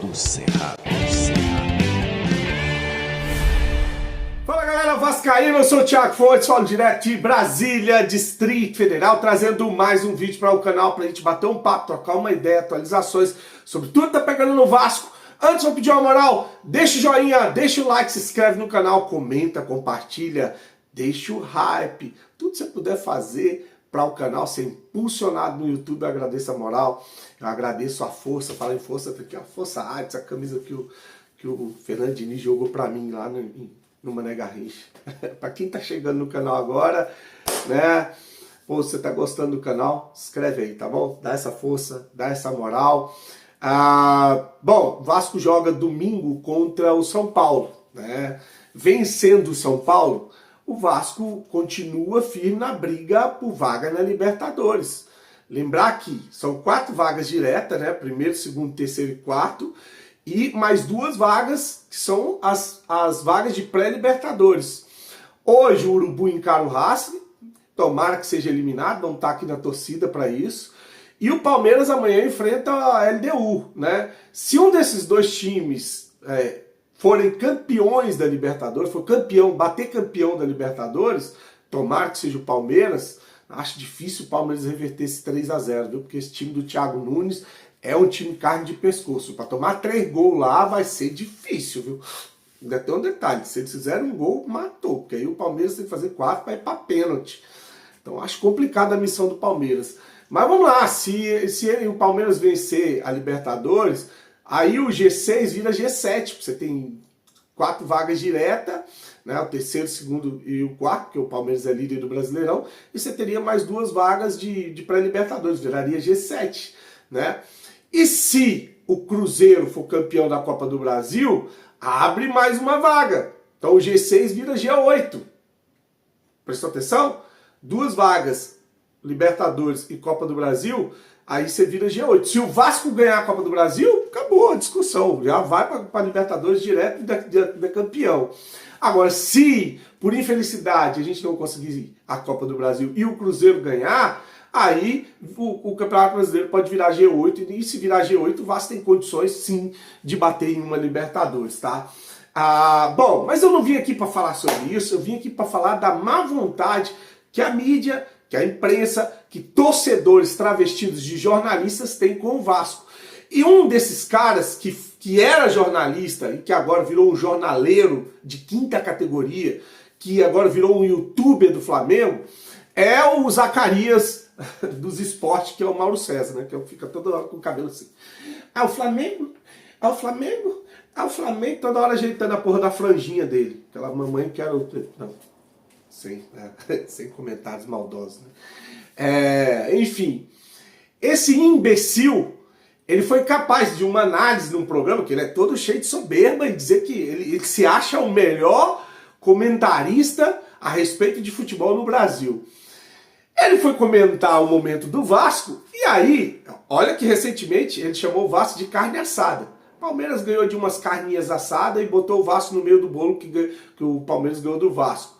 do Cerrado. Fala galera vascaína, eu sou o Thiago Fontes, falo direto de Brasília, Distrito Federal, trazendo mais um vídeo para o canal pra gente bater um papo, trocar uma ideia, atualizações sobre tudo que tá pegando no Vasco. Antes, vou pedir uma moral, deixa o joinha, deixa o like, se inscreve no canal, comenta, compartilha, deixa o hype, tudo que você puder fazer para o canal ser impulsionado no YouTube, eu agradeço a moral, eu agradeço a força, fala em força, tá aqui a Força Arts, a camisa que o Fernando Diniz jogou para mim lá no Mané Garrincha. Para quem tá chegando no canal agora, né, pô, você tá gostando do canal, se inscreve aí, tá bom? Dá essa força, dá essa moral. Bom, Vasco joga domingo contra o São Paulo, né? Vencendo o São Paulo, o Vasco continua firme na briga por vaga na Libertadores. Lembrar que são 4 vagas diretas, né? Primeiro, segundo, terceiro e quarto, e mais 2 vagas que são as vagas de pré-Libertadores. Hoje o Urubu encara o Racing, tomara que seja eliminado, não tá aqui na torcida para isso. E o Palmeiras amanhã enfrenta a LDU, né? Se um desses 2 times forem campeões da Libertadores, for campeão, bater campeão da Libertadores, tomara que seja o Palmeiras. Acho difícil o Palmeiras reverter esse 3-0, viu? Porque esse time do Thiago Nunes é um time carne de pescoço. Para tomar 3 gols lá vai ser difícil, viu? Ainda tem um detalhe, se eles fizerem um gol, matou. Porque aí o Palmeiras tem que fazer 4 para ir para pênalti. Então acho complicada a missão do Palmeiras. Mas vamos lá, se o Palmeiras vencer a Libertadores, aí o G6 vira G7. Você tem 4 vagas diretas, né, o terceiro, segundo e o quarto, porque o Palmeiras é líder do Brasileirão, e você teria mais 2 vagas de pré-Libertadores, viraria G7, né? E se o Cruzeiro for campeão da Copa do Brasil, abre mais uma vaga. Então o G6 vira G8. Prestou atenção? 2 vagas, Libertadores e Copa do Brasil, aí você vira G8. Se o Vasco ganhar a Copa do Brasil, acabou a discussão. Já vai para Libertadores direto de campeão. Agora, se por infelicidade a gente não conseguir a Copa do Brasil e o Cruzeiro ganhar, aí o Campeonato Brasileiro pode virar G8, e se virar G8, o Vasco tem condições sim de bater em uma Libertadores, tá? Bom, mas eu não vim aqui para falar sobre isso, eu vim aqui para falar da má vontade que a mídia, que a imprensa, que torcedores travestidos de jornalistas têm com o Vasco. E um desses caras que era jornalista e que agora virou um jornaleiro de 5ª categoria, que agora virou um youtuber do Flamengo, é o Zacarias dos esportes, que é o Mauro César, né? Que fica toda hora com o cabelo assim. O Flamengo, o Flamengo, o Flamengo, toda hora ajeitando a porra da franjinha dele. Aquela mamãe que era... Não, sem comentários maldosos, né? Enfim, esse imbecil, ele foi capaz de uma análise num programa, que ele é todo cheio de soberba, e dizer que ele se acha o melhor comentarista a respeito de futebol no Brasil. Ele foi comentar o momento do Vasco, e aí, olha que recentemente ele chamou o Vasco de carne assada. O Palmeiras ganhou de umas carninhas assadas e botou o Vasco no meio do bolo que o Palmeiras ganhou do Vasco.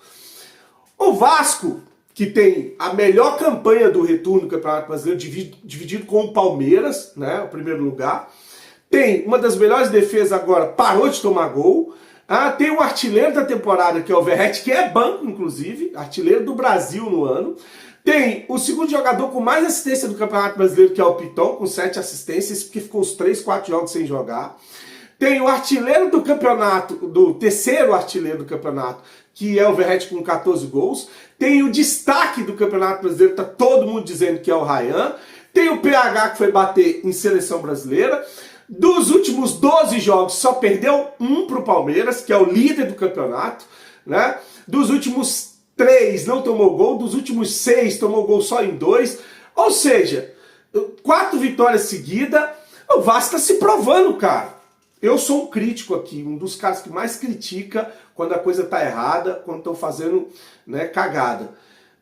O Vasco, que tem a melhor campanha do retorno do Campeonato Brasileiro, dividido com o Palmeiras, né, o primeiro lugar, tem uma das melhores defesas agora, parou de tomar gol, tem o artilheiro da temporada, que é o Verratti, que é banco, inclusive, artilheiro do Brasil no ano, tem o segundo jogador com mais assistência do Campeonato Brasileiro, que é o Piton, com 7 assistências, porque ficou os 3, 4 jogos sem jogar. Tem o artilheiro do campeonato, do terceiro artilheiro do campeonato, que é o Verratti com 14 gols. Tem o destaque do Campeonato Brasileiro, tá todo mundo dizendo que é o Ryan. Tem o PH, que foi bater em seleção brasileira. Dos últimos 12 jogos, só perdeu 1 pro Palmeiras, que é o líder do campeonato, né? Dos últimos 3 não tomou gol, dos últimos 6 tomou gol só em 2. Ou seja, 4 vitórias seguidas, o Vasco tá se provando, cara. Eu sou um crítico aqui, um dos caras que mais critica quando a coisa tá errada, quando estão fazendo, né, cagada.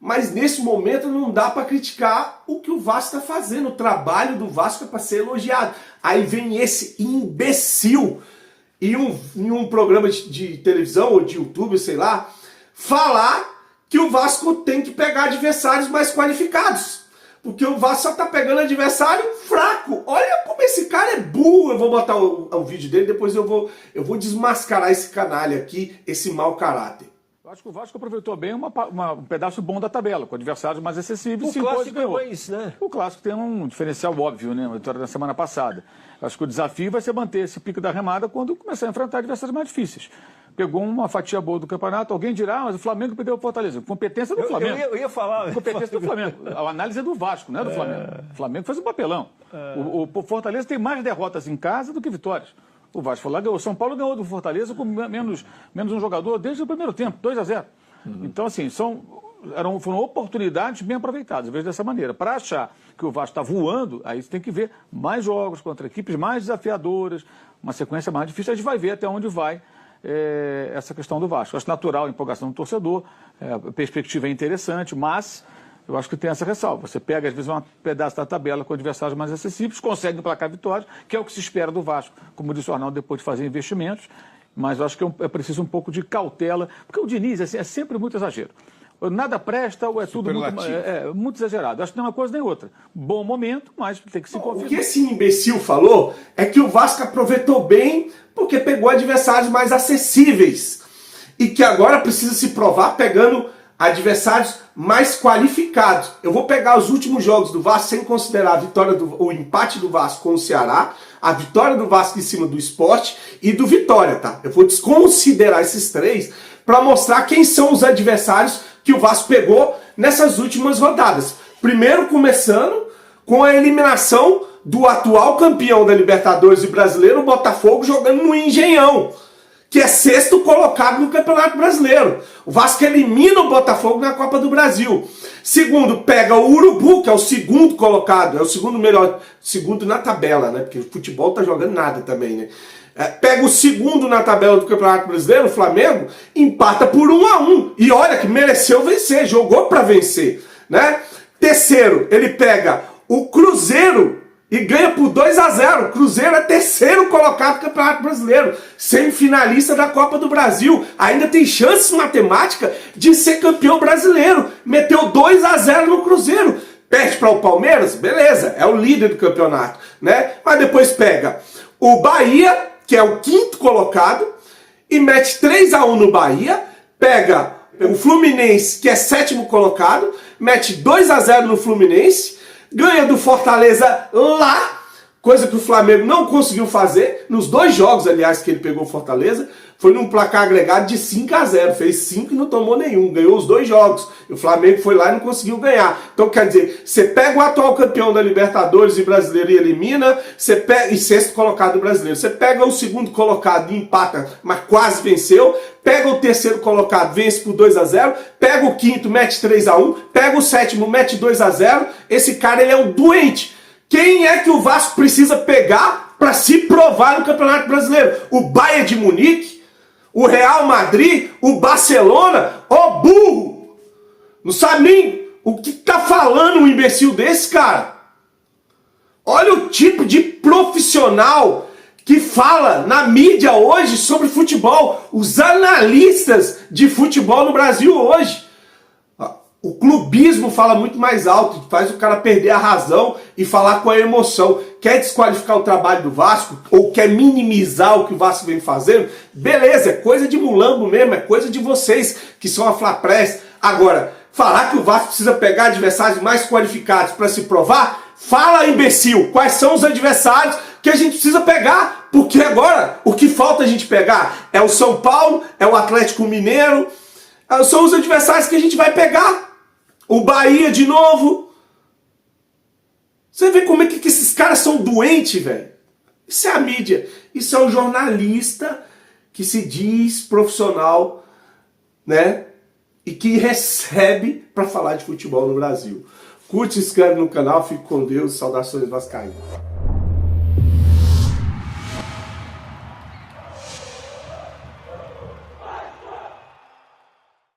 Mas nesse momento não dá para criticar o que o Vasco está fazendo. O trabalho do Vasco é para ser elogiado. Aí vem esse imbecil em um programa de televisão ou de YouTube, sei lá, falar que o Vasco tem que pegar adversários mais qualificados. Porque o Vasco só tá pegando adversário fraco. Olha como esse cara é burro. Eu vou botar o vídeo dele, depois eu vou desmascarar esse canalha aqui, esse mau caráter. Eu acho que o Vasco aproveitou bem um pedaço bom da tabela, com adversários mais acessíveis. O clássico é isso, né? O clássico tem um diferencial óbvio, né? A vitória da semana passada. Eu acho que o desafio vai ser manter esse pico da remada quando começar a enfrentar adversários mais difíceis. Pegou uma fatia boa do campeonato, alguém dirá, mas o Flamengo perdeu o Fortaleza. Competência do Flamengo. Eu ia falar. Competência do Flamengo. A análise é do Vasco, não é do Flamengo. O Flamengo fez um papelão. O Fortaleza tem mais derrotas em casa do que vitórias. O Vasco foi lá, ganhou. O São Paulo ganhou do Fortaleza com menos um jogador desde o primeiro tempo, 2-0. Então, assim, foram oportunidades bem aproveitadas, eu vejo dessa maneira. Para achar que o Vasco está voando, aí você tem que ver mais jogos contra equipes mais desafiadoras, uma sequência mais difícil. A gente vai ver até onde vai essa questão do Vasco. Eu acho natural a empolgação do torcedor, a perspectiva é interessante, mas eu acho que tem essa ressalva. Você pega, às vezes, um pedaço da tabela com adversários mais acessíveis, consegue emplacar vitórias, que é o que se espera do Vasco, como disse o Arnaldo, depois de fazer investimentos. Mas eu acho que é preciso um pouco de cautela, porque o Diniz é sempre muito exagero. Nada presta ou é tudo muito exagerado. Acho que nem uma coisa nem outra. Bom momento, mas tem que se confirmar. O que esse imbecil falou é que o Vasco aproveitou bem porque pegou adversários mais acessíveis. E que agora precisa se provar pegando adversários mais qualificados. Eu vou pegar os últimos jogos do Vasco sem considerar o empate do Vasco com o Ceará, a vitória do Vasco em cima do Sport e do Vitória, tá? Eu vou desconsiderar esses três para mostrar quem são os adversários que o Vasco pegou nessas últimas rodadas. Primeiro começando com a eliminação do atual campeão da Libertadores e Brasileiro, o Botafogo, jogando no Engenhão, que é sexto colocado no Campeonato Brasileiro. O Vasco elimina o Botafogo na Copa do Brasil. Segundo, pega o Urubu, que é o segundo colocado, é o segundo melhor, segundo na tabela, né? Porque o futebol tá jogando nada também, né? Pega o segundo na tabela do Campeonato Brasileiro, o Flamengo, empata por 1-1. E olha que mereceu vencer, jogou para vencer, né? Terceiro, ele pega o Cruzeiro e ganha por 2-0. O Cruzeiro é terceiro colocado no Campeonato Brasileiro, semifinalista da Copa do Brasil. Ainda tem chance matemática de ser campeão brasileiro. Meteu 2-0 no Cruzeiro. Perde para o Palmeiras? Beleza, é o líder do campeonato, né? Mas depois pega o Bahia, que é o quinto colocado, e mete 3-1 no Bahia. Pega o Fluminense, que é sétimo colocado, mete 2-0 no Fluminense, ganha do Fortaleza lá, coisa que o Flamengo não conseguiu fazer, nos dois jogos, aliás, que ele pegou o Fortaleza, foi num placar agregado de 5-0, fez 5 e não tomou nenhum, ganhou os dois jogos, e o Flamengo foi lá e não conseguiu ganhar. Então, quer dizer, você pega o atual campeão da Libertadores e Brasileiro e elimina, você pega, e sexto colocado do Brasileiro, você pega o segundo colocado e empata, mas quase venceu, pega o terceiro colocado, vence por 2-0, pega o quinto, mete 3-1, pega o sétimo, mete 2-0, esse cara, ele é um doente. Quem é que o Vasco precisa pegar para se provar no Campeonato Brasileiro? O Bayern de Munique? O Real Madrid? O Barcelona? Ô burro! Não sabe nem o que tá falando um imbecil desse, cara? Olha o tipo de profissional que fala na mídia hoje sobre futebol. Os analistas de futebol no Brasil hoje. O clubismo fala muito mais alto, faz o cara perder a razão e falar com a emoção. Quer desqualificar o trabalho do Vasco? Ou quer minimizar o que o Vasco vem fazendo? Beleza, é coisa de mulambo mesmo, é coisa de vocês que são a Flapress. Agora, falar que o Vasco precisa pegar adversários mais qualificados para se provar? Fala, imbecil, quais são os adversários que a gente precisa pegar? Porque agora, o que falta a gente pegar é o São Paulo, é o Atlético Mineiro, são os adversários que a gente vai pegar. O Bahia de novo. Você vê como é que esses caras são doentes, velho? Isso é a mídia. Isso é o jornalista que se diz profissional, né? E que recebe para falar de futebol no Brasil. Curte, se inscreve no canal. Fique com Deus. Saudações vascaínas.